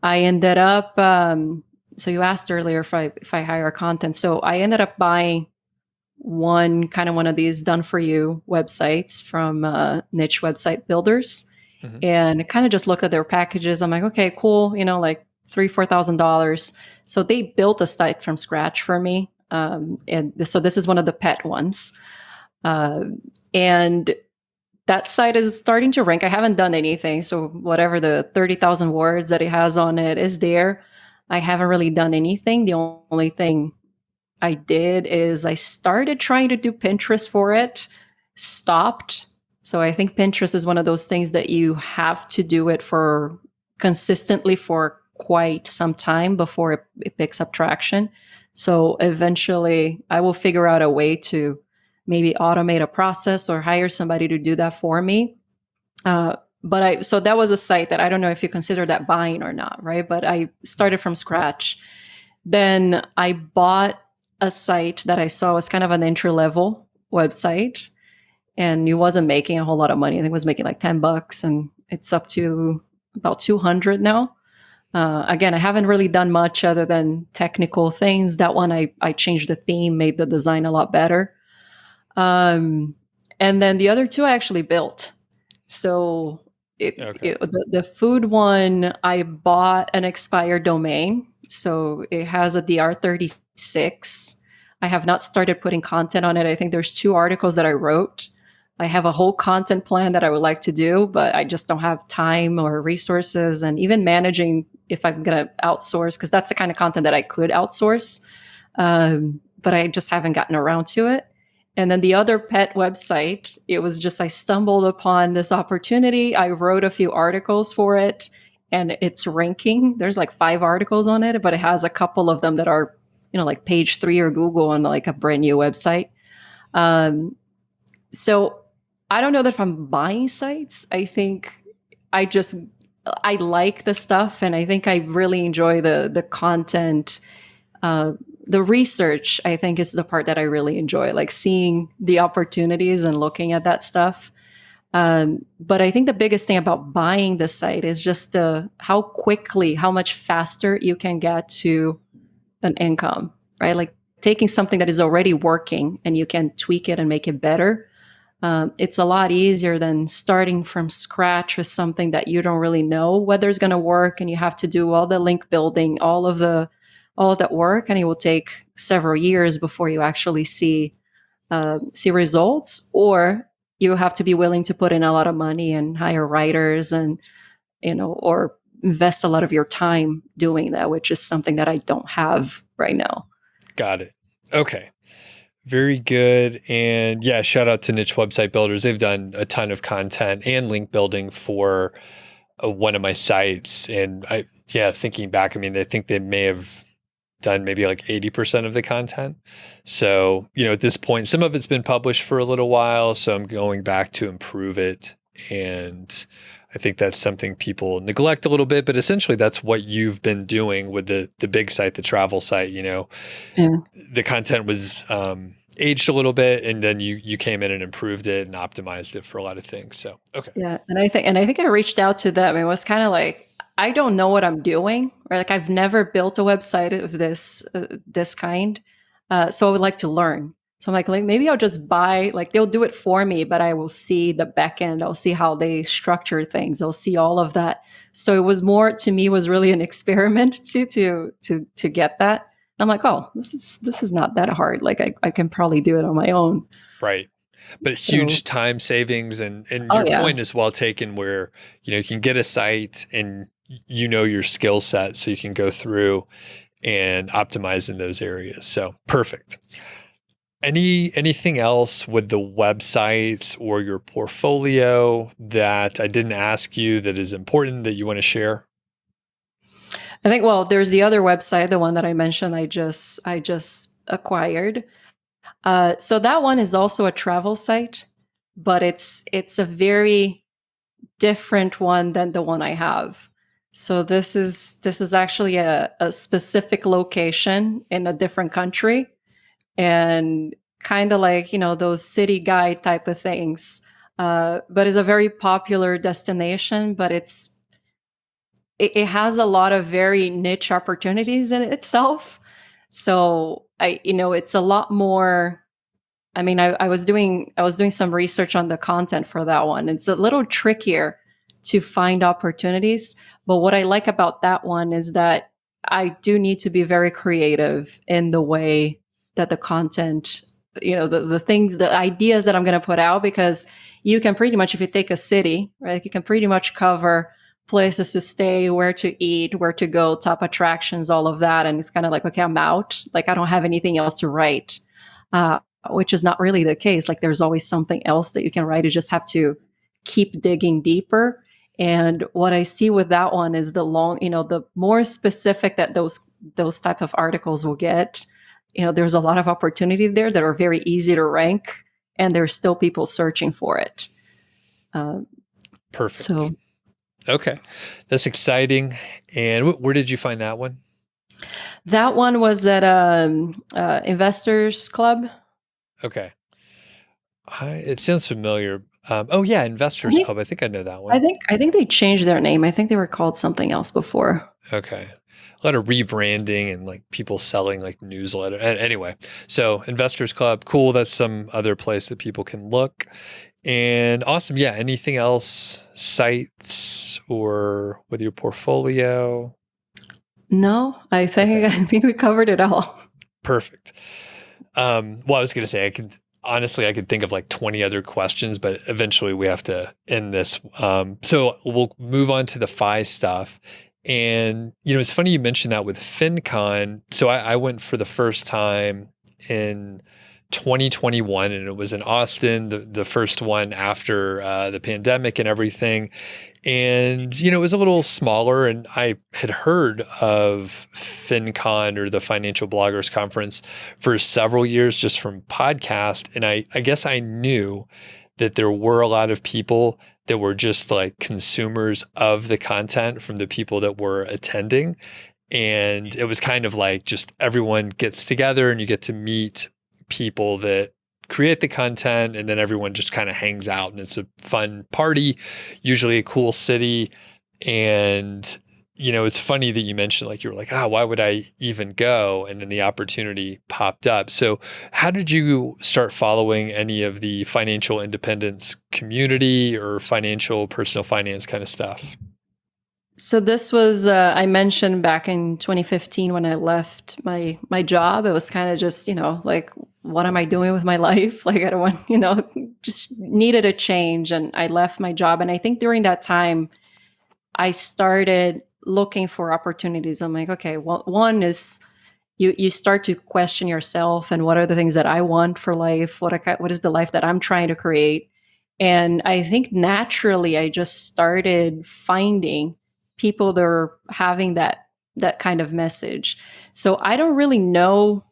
I ended up, so you asked earlier if I hire content. So I ended up buying one of these done for you websites from niche website builders, Mhm. and kind of just looked at their packages. I'm like, okay, cool, like $3,000-$4,000. So they built a site from scratch for me, so this is one of the pet ones, uh, and that site is starting to rank. I haven't done anything, so whatever the 30,000 words that it has on it is there. I haven't really done anything. The only thing I did is I started trying to do Pinterest for it, stopped. So I think Pinterest is one of those things that you have to do it for consistently for quite some time before it picks up traction. So eventually I will figure out a way to maybe automate a process or hire somebody to do that for me. So that was a site that I don't know if you consider that buying or not, right? But I started from scratch. Then I bought a site that I saw was kind of an entry level website, and it wasn't making a whole lot of money. I think it was making like $10, and it's up to about 200 now. Again, I haven't really done much other than technical things. That one, I changed the theme, made the design a lot better. Um, and then the other two I actually built. So Okay. the food one, I bought an expired domain. So it has a DR36. I have not started putting content on it. I think there's 2 articles that I wrote. I have a whole content plan that I would like to do, but I just don't have time or resources. And even managing if I'm going to outsource, because that's the kind of content that I could outsource. But I just haven't gotten around to it. And then the other pet website, it was just I stumbled upon this opportunity. I wrote a few articles for it, and it's ranking. There's like 5 articles on it, but it has a couple of them that are, like page 3 or Google on like a brand new website. So I don't know that if I'm buying sites. I think I just I like the stuff, and I think I really enjoy the content. The research, I think, is the part that I really enjoy, like seeing the opportunities and looking at that stuff. But I think the biggest thing about buying the site is just how much faster you can get to an income, right? Like taking something that is already working and you can tweak it and make it better. It's a lot easier than starting from scratch with something that you don't really know whether it's going to work, and you have to do all the link building, all of that work, and it will take several years before you actually see results. Or you have to be willing to put in a lot of money and hire writers, and or invest a lot of your time doing that, which is something that I don't have right now. Got it. Okay. Very good. And yeah, shout out to niche website builders. They've done a ton of content and link building for one of my sites. And thinking back, I mean, I think they may have done maybe like 80% of the content. So, at this point, some of it's been published for a little while. So I'm going back to improve it. And I think that's something people neglect a little bit, but essentially that's what you've been doing with the big site, the travel site. Yeah. The content was aged a little bit, and then you came in and improved it and optimized it for a lot of things. So, okay. Yeah, and I think I reached out to them. It was kind of like, I don't know what I'm doing, right? Like I've never built a website of this kind, so I would like to learn. So I'm like maybe I'll just buy, like they'll do it for me, but I will see the back end. I'll see how they structure things. I'll see all of that. So it was more, to me, was really an experiment to get that. I'm like, oh, this is not that hard. Like I can probably do it on my own. Right. But So, huge time savings, and oh your yeah. point is well taken where, you can get a site and your skill set so you can go through and optimize in those areas. So perfect. Anything else with the websites or your portfolio that I didn't ask you that is important that you want to share? I think, well, there's the other website, the one that I mentioned I just acquired. So that one is also a travel site, but it's a very different one than the one I have. So this is actually a specific location in a different country, and kind of like, those city guide type of things. But it's a very popular destination, but it has a lot of very niche opportunities in itself. So it's a lot more. I mean, I was doing some research on the content for that one. It's a little trickier to find opportunities, but what I like about that one is that I do need to be very creative in the way that the content, the things, the ideas that I'm going to put out, because you can pretty much, if you take a city, right, you can pretty much cover places to stay, where to eat, where to go, top attractions, all of that. And it's kind of like, okay, I'm out. Like, I don't have anything else to write. Which is not really the case. Like, there's always something else that you can write. You just have to keep digging deeper. And what I see with that one is the more specific that those type of articles will get, there's a lot of opportunity there that are very easy to rank, and there's still people searching for it. Uh, Perfect. so Okay. That's exciting. And where did you find that one? that one was at Investors Club. Okay. It sounds familiar. Oh yeah, I Investors think Club. I think I know that I one. think I think they changed their name. I think they were called something else before. Okay. A lot of rebranding and like people selling like newsletter. Anyway, so Investors Club, cool. That's some other place that people can look. And awesome. Yeah. Anything else, sites or with your portfolio? No, I think Okay. I think we covered it all. Perfect. Well, I was going to say, I could think of like 20 other questions, but eventually we have to end this. So we'll move on to the FI stuff. And, it's funny you mentioned that with FinCon. So I went for the first time in 2021, and it was in Austin, the first one after the pandemic and everything. And, it was a little smaller, and I had heard of FinCon, or the Financial Bloggers Conference, for several years just from podcast. And I guess I knew that there were a lot of people that were just like consumers of the content from the people that were attending. And it was kind of like just everyone gets together and you get to meet people that create the content, and then everyone just kind of hangs out and it's a fun party, usually a cool city. And it's funny that you mentioned, like, you were like, why would I even go? And then the opportunity popped up. So how did you start following any of the financial independence community or financial personal finance kind of stuff? So this was I mentioned back in 2015 when I left my job. It was kind of just, like, what am I doing with my life? Like, I don't want, just needed a change, and I left my job. And I think during that time I started looking for opportunities. I'm like, okay, well, one is you start to question yourself, and what are the things that I want for life? What is the life that I'm trying to create? And I think naturally I just started finding people that are having that kind of message. So I don't really know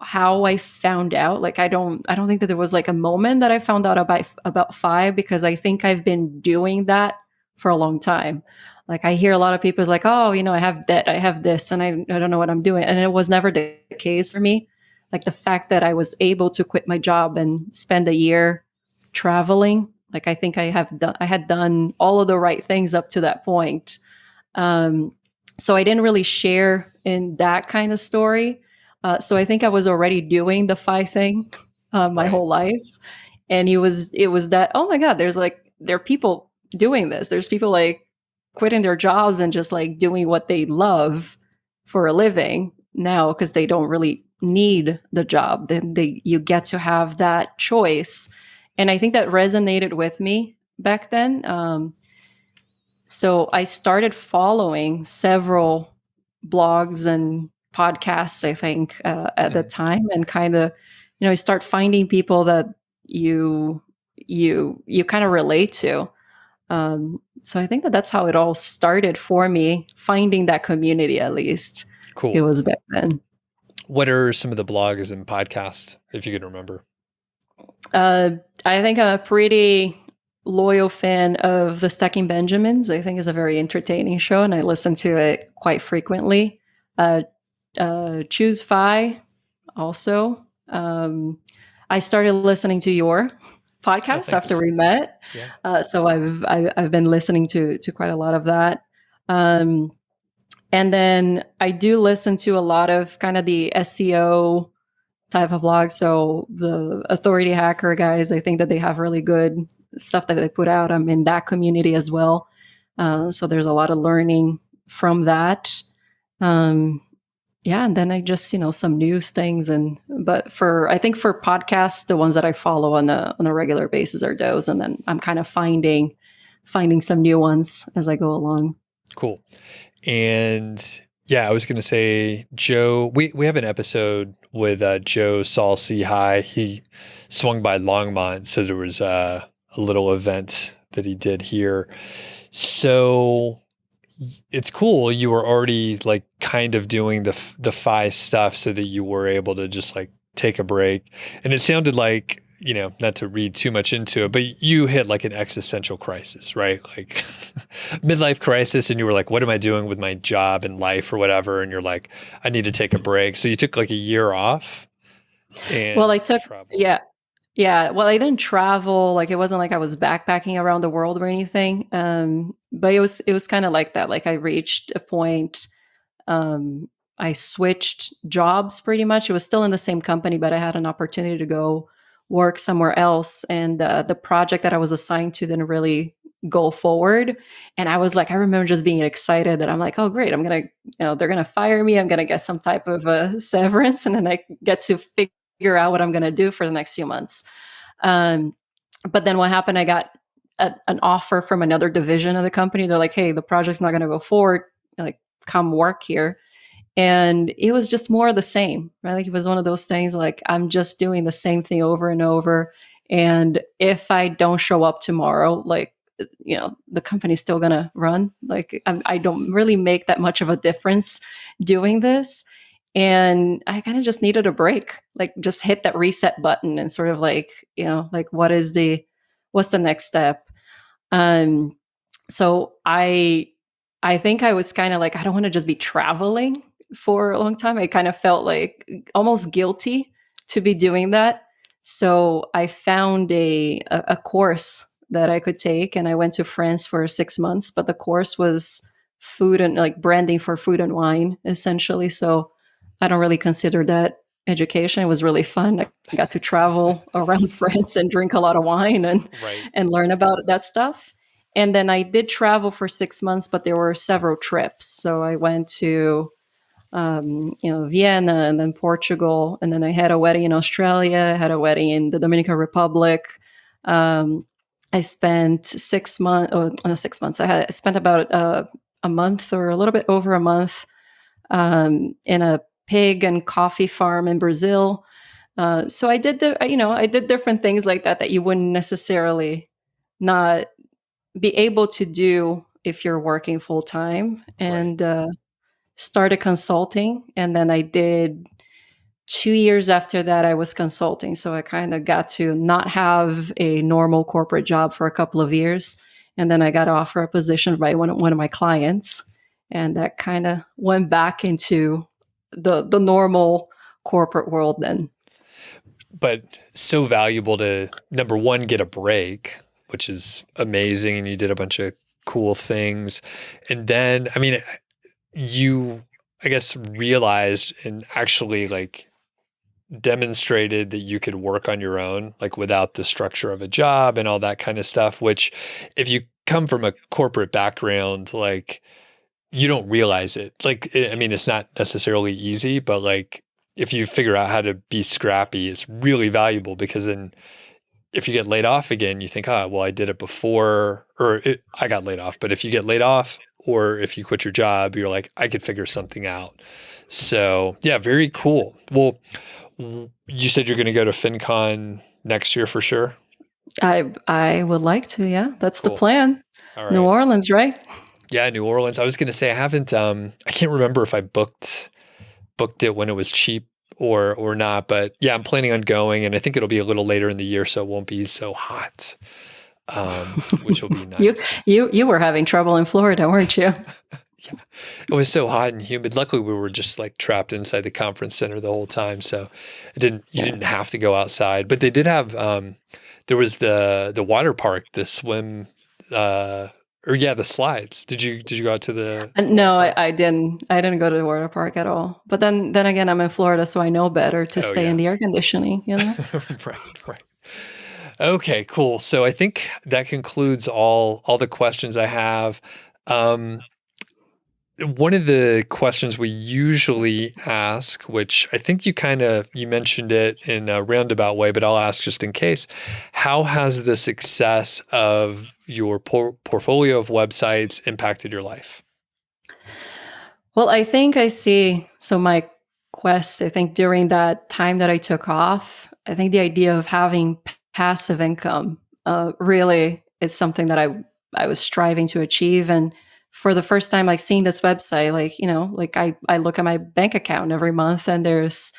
how I found out. Like, I don't think that there was like a moment that I found out about FI, because I think I've been doing that for a long time. Like, I hear a lot of people is like, oh, I have debt, I have this, and I don't know what I'm doing. And it was never the case for me. Like, the fact that I was able to quit my job and spend a year traveling, like, I think I had done all of the right things up to that point. Um, so I didn't really share in that kind of story. So I think I was already doing the FI thing my Right. whole life, and it was that, oh my god, there are people doing this. There's people like quitting their jobs and just like doing what they love for a living now, because they don't really need the job. Then you get to have that choice. And I think that resonated with me back then. So I started following several blogs and podcasts, I think, at the Mhm. time, and kind of, you start finding people that you you kind of relate to. So I think that that's how it all started for me, finding that community at least. It Cool. was back then. What are some of the blogs and podcasts, if you can remember? Uh, I think I'm a pretty loyal fan of the Stacking Benjamins. I think is a very entertaining show, and I listen to it quite frequently. Uh, Choose Fi also. I started listening to your Oh, podcast after thanks. we met, Yeah. so I've been listening to quite a lot of that. Um, and then I do listen to a lot of kind of the SEO type of blog. So the Authority Hacker guys, I think that they have really good stuff that they put out. I'm in that community as well. So there's a lot of learning from that. Um, yeah, and then I just some news things, but I think for podcasts, the ones that I follow on a regular basis are those, and then I'm kind of finding some new ones as I go along. Cool. And yeah, I was going to say, Joe, we have an episode with Joe Saul C. High. He swung by Longmont. So there was a little event that he did here. So it's cool. You were already like kind of doing the FI stuff so that you were able to just like take a break. And it sounded like, not to read too much into it, but you hit like an existential crisis, right? Like midlife crisis. And you were like, what am I doing with my job and life or whatever? And you're like, I need to take a break. So you took like a year off Well, I and took traveled. yeah. Yeah, well, I didn't travel, like, it wasn't like I was backpacking around the world or anything, but it was kinda like that, like, I reached a point, um, I switched jobs pretty much. It was still in the same company, but I had an opportunity to go work somewhere else, and, the project that I was assigned to didn't really go forward, and I remember just being excited that I'm like, "Oh, great, I'm gonna," "they're gonna fire me, I'm gonna get some type of, severance, and then I get to figure out what I'm gonna do for the next few months." Um, but then what happened, I got an offer from another division of the company. They're like, "Hey, the project's not gonna go forward, like, come work here." And it was just more of the same, right? Like, it was one of those things like, I'm just doing the same thing over and over, and if I don't show up tomorrow, like, the company's still gonna run. Like, I don't really make that much of a difference doing this, and I kinda just needed a break, like, just hit that reset button and sort of like, like, what's the next step? Um, so I think I was kinda like, I don't wanna just be traveling for a long time. I kind of felt like almost guilty to be doing that. So I found a course that I could take, and I went to France for 6 months, but the course was food and like branding for food and wine, essentially. So I don't really consider that education. It was really fun. I got to travel around France and drink a lot of wine Right. and learn about that stuff. And then I did travel for 6 months, but there were several trips. So I went to, Vienna and then Portugal. And then I had a wedding in Australia, I had a wedding in the Dominican Republic. Um, I spent 6 months, oh, no, 6 months. I spent about a month or a little bit over a month in a pig and coffee farm in Brazil. So I did different things like that you wouldn't necessarily not be able to do if you're working full time, Right. and started consulting. And then I did 2 years after that, I was consulting. So I kind of got to not have a normal corporate job for a couple of years. And then I got offered a position by one of my clients. And that kind of went back into the normal corporate world then. But so valuable to number one, get a break, which is amazing. And you did a bunch of cool things. And then, I mean, you, I guess, realized and actually like demonstrated that you could work on your own, like without the structure of a job and all that kind of stuff, which if you come from a corporate background, like you don't realize it. Like, I mean, it's not necessarily easy, but like if you figure out how to be scrappy, it's really valuable because then if you get laid off again, you think, oh, well, I did it before, I got laid off. But if you get laid off or if you quit your job, you're like, I could figure something out. So yeah, very cool. Well, you said you're going to go to FinCon next year for sure. I would like to, yeah. That's the Cool. plan. All New right. Orleans, right? Yeah, New Orleans. I was going to say I haven't. I can't remember if I booked it when it was cheap or not. But yeah, I'm planning on going, and I think it'll be a little later in the year, so it won't be so hot, which will be You nice. you were having trouble in Florida, weren't you? Yeah, it was so hot and humid. Luckily, we were just like trapped inside the conference center the whole time, so you Yeah. didn't have to go outside. But they did have there was the water park, the swim, or yeah, the slides. Did you go out to the And water no, park? I didn't. I didn't go to the water park at all. But then again, I'm in Florida, so I know better to Oh stay in yeah. the air conditioning, you know? Right, right. Okay, cool. So I think that concludes all the questions I have. Um, One of the questions we usually ask, which I think you mentioned it in a roundabout way, but I'll ask just in case. How has the success of your portfolio of websites impacted your life? Well, I think I see. So my quest, I think during that time that I took off, I think the idea of having passive income really is something that I was striving to achieve. And for the first time, like seeing this website, like like I look at my bank account every month, and there's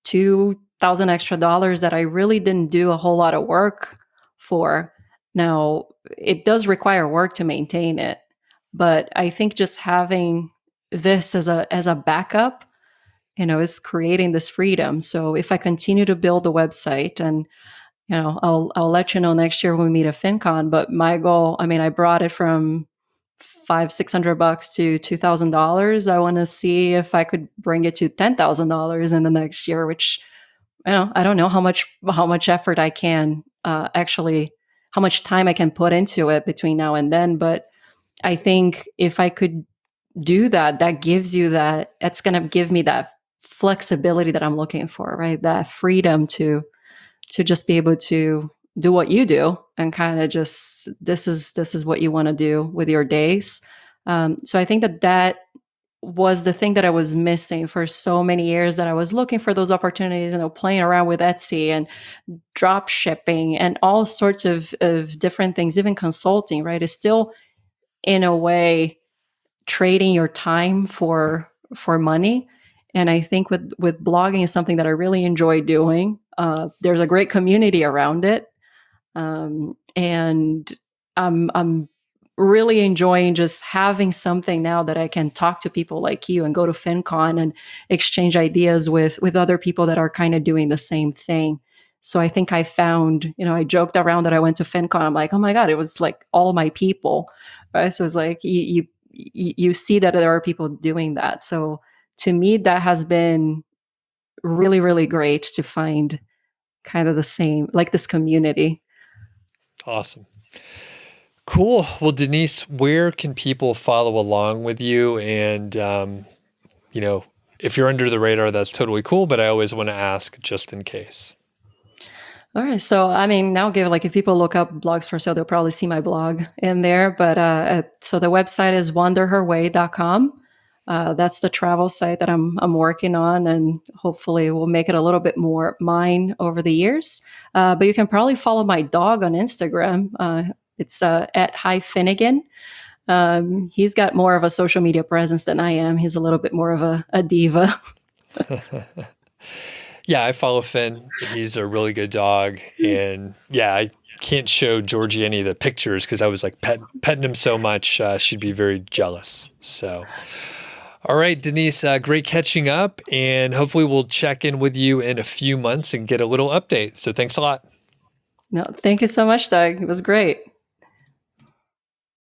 2,000 extra dollars that I really didn't do a whole lot of work for. Now, it does require work to maintain it, but I think just having this as a backup, is creating this freedom. So if I continue to build a website, and I'll let you know next year when we meet at FinCon. But my goal, I mean, I brought it from 500-600 bucks to $2,000. I want to see if I could bring it to $10,000 in the next year, which I don't know how much effort I can actually, how much time I can put into it between now and then. But I think if I could do that, that's going to give me that flexibility that I'm looking for, right? That freedom to just be able to do what you do, and kind of just this is what you want to do with your days. So I think that was the thing that I was missing for so many years, that I was looking for those opportunities, playing around with Etsy and drop shipping and all sorts of different things, even consulting, right? Is still in a way trading your time for money. And I think with blogging is something that I really enjoy doing. There's a great community around it, and I'm really enjoying just having something now that I can talk to people like you and go to FinCon and exchange ideas with other people that are kind of doing the same thing. So I think I found, I joked around that I went to FinCon. I'm like, oh my God, it was like all my people, right? So it's like you see that there are people doing that. So to me, that has been really, really great to find kind of the same, like this community. Awesome. Cool. Well, Denise, where can people follow along with you? And, you know, if you're under the radar, that's totally cool, but I always want to ask just in case. All right. So, I mean, now give like if people look up blogs for sale, they'll probably see my blog in there. But so the website is wanderherway.com. That's the travel site that I'm working on, and hopefully we'll make it a little bit more mine over the years. But you can probably follow my dog on Instagram. It's at Hi Finnegan. He's got more of a social media presence than I am. He's a little bit more of a diva. Yeah, I follow Finn. He's a really good dog. And yeah, I can't show Georgie any of the pictures because I was like petting him so much. She'd be very jealous. So, all right, Denise, great catching up. And hopefully we'll check in with you in a few months and get a little update. So thanks a lot. No, thank you so much, Doug. It was great.